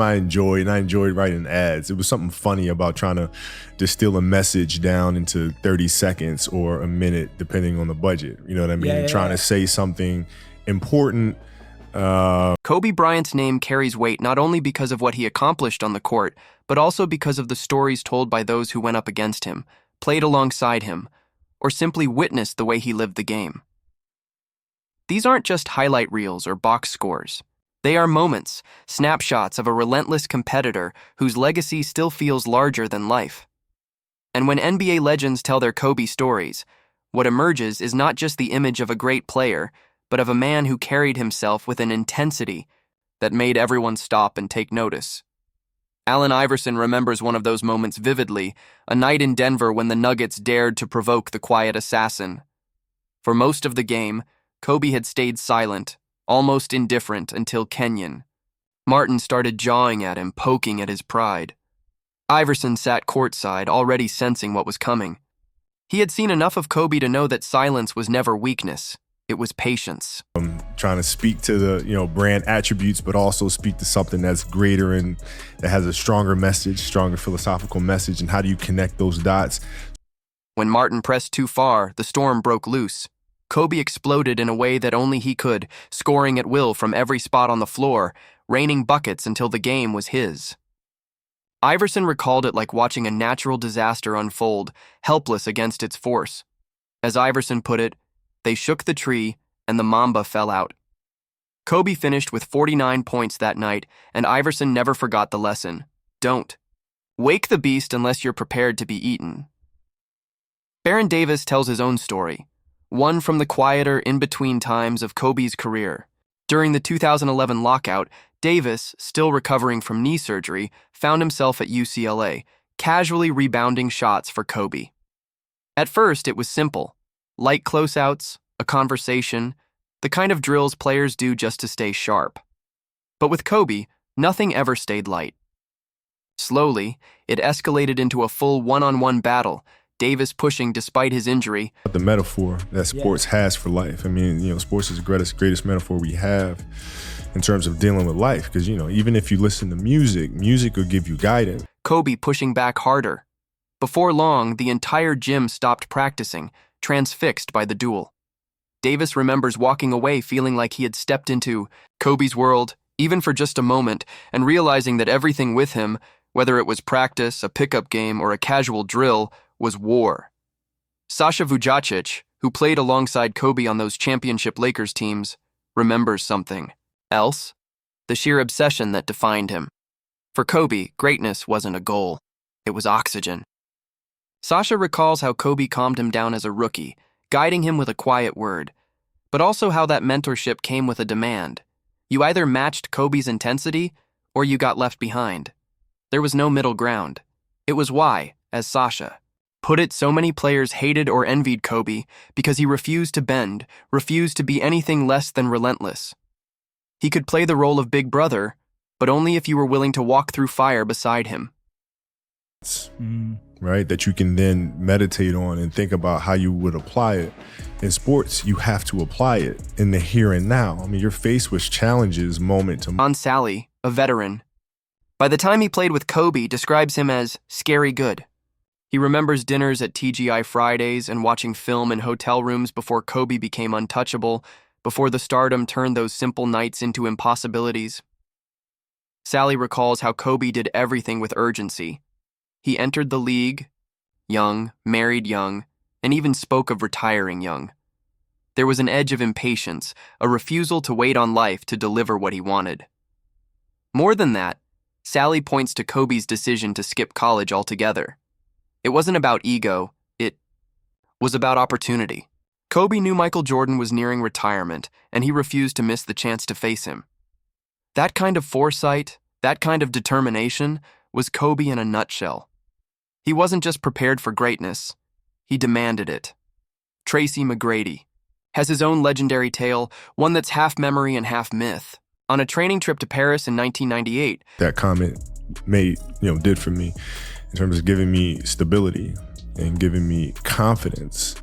I enjoyed writing ads. It was something funny about trying to distill a message down into 30 seconds or a minute, depending on the budget. You know what I mean? Trying to say something important. Kobe Bryant's name carries weight not only because of what he accomplished on the court, but also because of the stories told by those who went up against him, played alongside him, or simply witnessed the way he lived the game. These aren't just highlight reels or box scores. They are moments, snapshots of a relentless competitor whose legacy still feels larger than life. And when NBA legends tell their Kobe stories, what emerges is not just the image of a great player, but of a man who carried himself with an intensity that made everyone stop and take notice. Allen Iverson remembers one of those moments vividly, a night in Denver when the Nuggets dared to provoke the quiet assassin. For most of the game, Kobe had stayed silent, almost indifferent until Kenyon Martin started jawing at him, poking at his pride. Iverson sat courtside, already sensing what was coming. He had seen enough of Kobe to know that silence was never weakness. It was patience. Trying to speak to the, brand attributes, but also speak to something that's greater and that has a stronger message, stronger philosophical message. And how do you connect those dots? When Martin pressed too far, the storm broke loose. Kobe exploded in a way that only he could, scoring at will from every spot on the floor, raining buckets until the game was his. Iverson recalled it like watching a natural disaster unfold, helpless against its force. As Iverson put it, they shook the tree and the mamba fell out. Kobe finished with 49 points that night, and Iverson never forgot the lesson. Don't wake the beast unless you're prepared to be eaten. Baron Davis tells his own story, one from the quieter, in-between times of Kobe's career. During the 2011 lockout, Davis, still recovering from knee surgery, found himself at UCLA, casually rebounding shots for Kobe. At first, it was simple. Light closeouts, a conversation, the kind of drills players do just to stay sharp. But with Kobe, nothing ever stayed light. Slowly, it escalated into a full one-on-one battle, Davis pushing despite his injury. The metaphor that sports has for life. I mean, sports is the greatest metaphor we have in terms of dealing with life. Because, even if you listen to music will give you guidance. Kobe pushing back harder. Before long, the entire gym stopped practicing, transfixed by the duel. Davis remembers walking away feeling like he had stepped into Kobe's world, even for just a moment, and realizing that everything with him, whether it was practice, a pickup game, or a casual drill, was war. Sasha Vujacic, who played alongside Kobe on those championship Lakers teams, remembers something else, the sheer obsession that defined him. For Kobe, greatness wasn't a goal, it was oxygen. Sasha recalls how Kobe calmed him down as a rookie, guiding him with a quiet word, but also how that mentorship came with a demand. You either matched Kobe's intensity, or you got left behind. There was no middle ground. It was why, as Sasha put it, so many players hated or envied Kobe because he refused to bend, refused to be anything less than relentless. He could play the role of big brother, but only if you were willing to walk through fire beside him. Right? That you can then meditate on and think about how you would apply it. In sports, you have to apply it in the here and now. I mean, you're faced with challenges moment to moment. John Sally, a veteran, by the time he played with Kobe, describes him as scary good. He remembers dinners at TGI Fridays and watching film in hotel rooms before Kobe became untouchable, before the stardom turned those simple nights into impossibilities. Sally recalls how Kobe did everything with urgency. He entered the league young, married young, and even spoke of retiring young. There was an edge of impatience, a refusal to wait on life to deliver what he wanted. More than that, Sally points to Kobe's decision to skip college altogether. It wasn't about ego, it was about opportunity. Kobe knew Michael Jordan was nearing retirement, and he refused to miss the chance to face him. That kind of foresight, that kind of determination, was Kobe in a nutshell. He wasn't just prepared for greatness, he demanded it. Tracy McGrady has his own legendary tale, one that's half memory and half myth. On a training trip to Paris in 1998, that comment did for me in terms of giving me stability and giving me confidence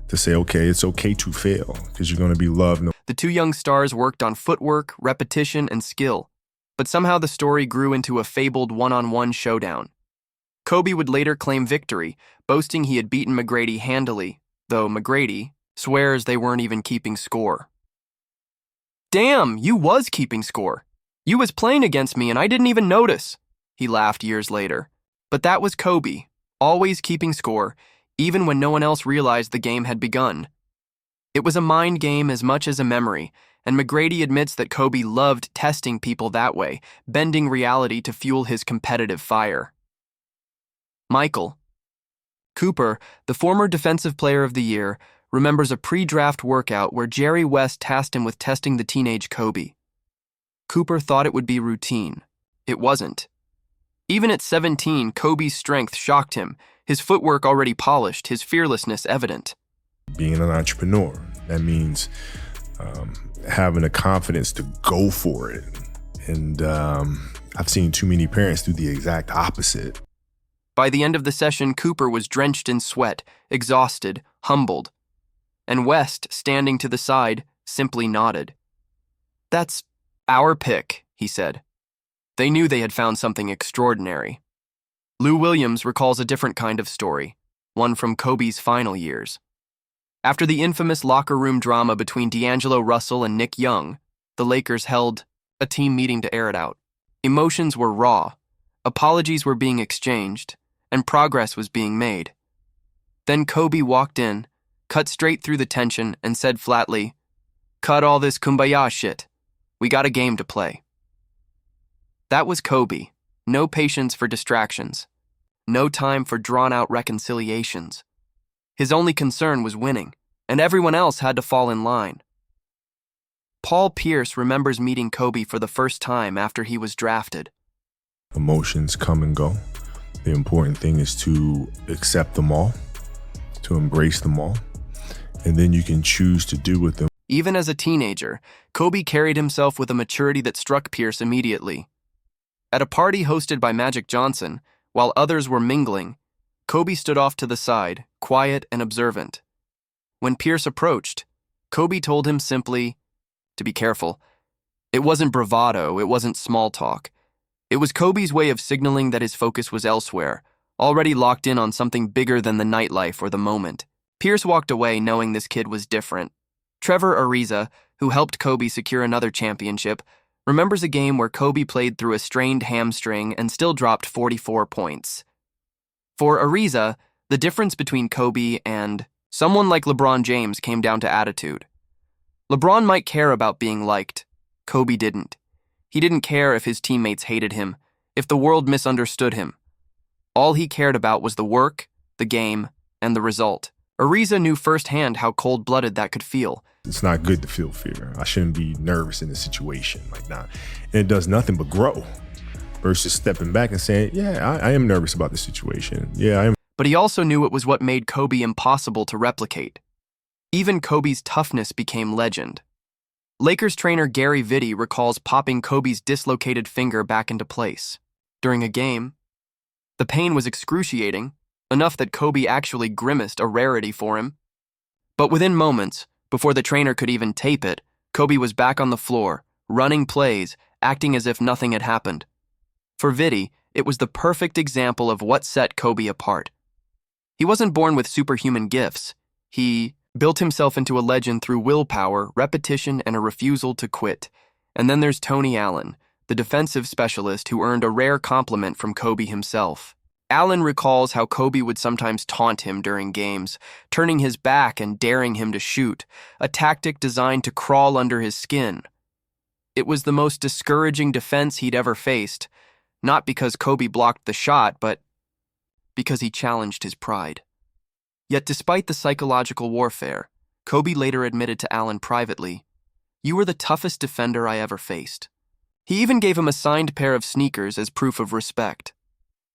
to say, okay, it's okay to fail because you're going to be loved. The two young stars worked on footwork, repetition, and skill. but somehow the story grew into a fabled one-on-one showdown. Kobe would later claim victory, boasting he had beaten McGrady handily, though McGrady swears they weren't even keeping score. "Damn, you was keeping score. You was playing against me and I didn't even notice," he laughed years later. But that was Kobe, always keeping score, even when no one else realized the game had begun. It was a mind game as much as a memory, and McGrady admits that Kobe loved testing people that way, bending reality to fuel his competitive fire. Michael Cooper, the former Defensive Player of the Year, remembers a pre-draft workout where Jerry West tasked him with testing the teenage Kobe. Cooper thought it would be routine. It wasn't. Even at 17, Kobe's strength shocked him, his footwork already polished, his fearlessness evident. Being an entrepreneur, that means having the confidence to go for it. And I've seen too many parents do the exact opposite. By the end of the session, Cooper was drenched in sweat, exhausted, humbled. And West, standing to the side, simply nodded. "That's our pick," he said. They knew they had found something extraordinary. Lou Williams recalls a different kind of story, one from Kobe's final years. After the infamous locker room drama between D'Angelo Russell and Nick Young, the Lakers held a team meeting to air it out. Emotions were raw, apologies were being exchanged, and progress was being made. Then Kobe walked in, cut straight through the tension, and said flatly, "Cut all this kumbaya shit. We got a game to play." That was Kobe. No patience for distractions. No time for drawn-out reconciliations. His only concern was winning, and everyone else had to fall in line. Paul Pierce remembers meeting Kobe for the first time after he was drafted. Emotions come and go. The important thing is to accept them all, to embrace them all, and then you can choose to do with them. Even as a teenager, Kobe carried himself with a maturity that struck Pierce immediately. At a party hosted by Magic Johnson, while others were mingling, Kobe stood off to the side, quiet and observant. When Pierce approached, Kobe told him simply to be careful. It wasn't bravado, it wasn't small talk. It was Kobe's way of signaling that his focus was elsewhere, already locked in on something bigger than the nightlife or the moment. Pierce walked away knowing this kid was different. Trevor Ariza, who helped Kobe secure another championship, remembers a game where Kobe played through a strained hamstring and still dropped 44 points. For Ariza, the difference between Kobe and someone like LeBron James came down to attitude. LeBron might care about being liked. Kobe didn't. He didn't care if his teammates hated him, if the world misunderstood him. All he cared about was the work, the game, and the result. Ariza knew firsthand how cold-blooded that could feel. It's not good to feel fear. I shouldn't be nervous in this situation. And it does nothing but grow. Versus stepping back and saying, yeah, I am nervous about this situation. Yeah, I am. But he also knew it was what made Kobe impossible to replicate. Even Kobe's toughness became legend. Lakers trainer Gary Vitti recalls popping Kobe's dislocated finger back into place. During a game, the pain was excruciating, enough that Kobe actually grimaced, a rarity for him. But within moments, before the trainer could even tape it, Kobe was back on the floor, running plays, acting as if nothing had happened. For Vitti, it was the perfect example of what set Kobe apart. He wasn't born with superhuman gifts. He built himself into a legend through willpower, repetition, and a refusal to quit. And then there's Tony Allen, the defensive specialist who earned a rare compliment from Kobe himself. Allen recalls how Kobe would sometimes taunt him during games, turning his back and daring him to shoot, a tactic designed to crawl under his skin. It was the most discouraging defense he'd ever faced, not because Kobe blocked the shot, but because he challenged his pride. Yet despite the psychological warfare, Kobe later admitted to Allen privately, "You were the toughest defender I ever faced." He even gave him a signed pair of sneakers as proof of respect.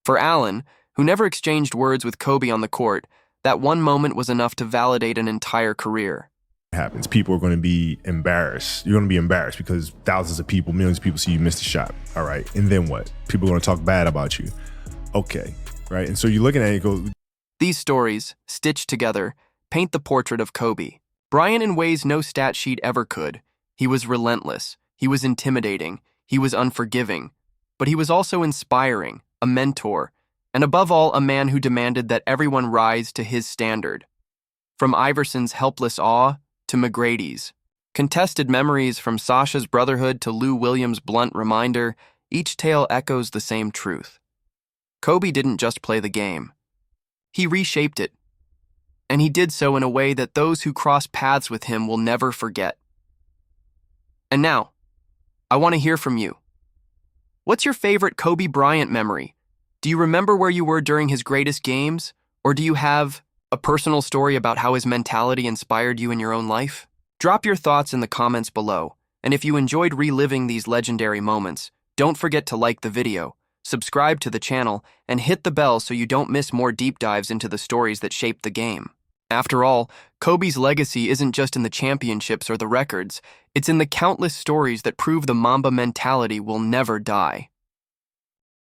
For Allen, who never exchanged words with Kobe on the court, that one moment was enough to validate an entire career. It happens. People are going to be embarrassed. You're going to be embarrassed because thousands of people, millions of people see you miss the shot. All right. And then what? People are going to talk bad about you. Okay. Right. And so you're looking at it and you go. These stories, stitched together, paint the portrait of Kobe. Bryant in ways no stat sheet ever could. He was relentless. He was intimidating. He was unforgiving, but he was also inspiring, a mentor, and above all, a man who demanded that everyone rise to his standard. From Iverson's helpless awe to McGrady's contested memories, from Sasha's brotherhood to Lou Williams' blunt reminder, each tale echoes the same truth. Kobe didn't just play the game. He reshaped it, and he did so in a way that those who cross paths with him will never forget. And now, I want to hear from you. What's your favorite Kobe Bryant memory? Do you remember where you were during his greatest games? Or do you have a personal story about how his mentality inspired you in your own life? Drop your thoughts in the comments below, and if you enjoyed reliving these legendary moments, don't forget to like the video, subscribe to the channel, and hit the bell so you don't miss more deep dives into the stories that shaped the game. After all, Kobe's legacy isn't just in the championships or the records, it's in the countless stories that prove the Mamba mentality will never die.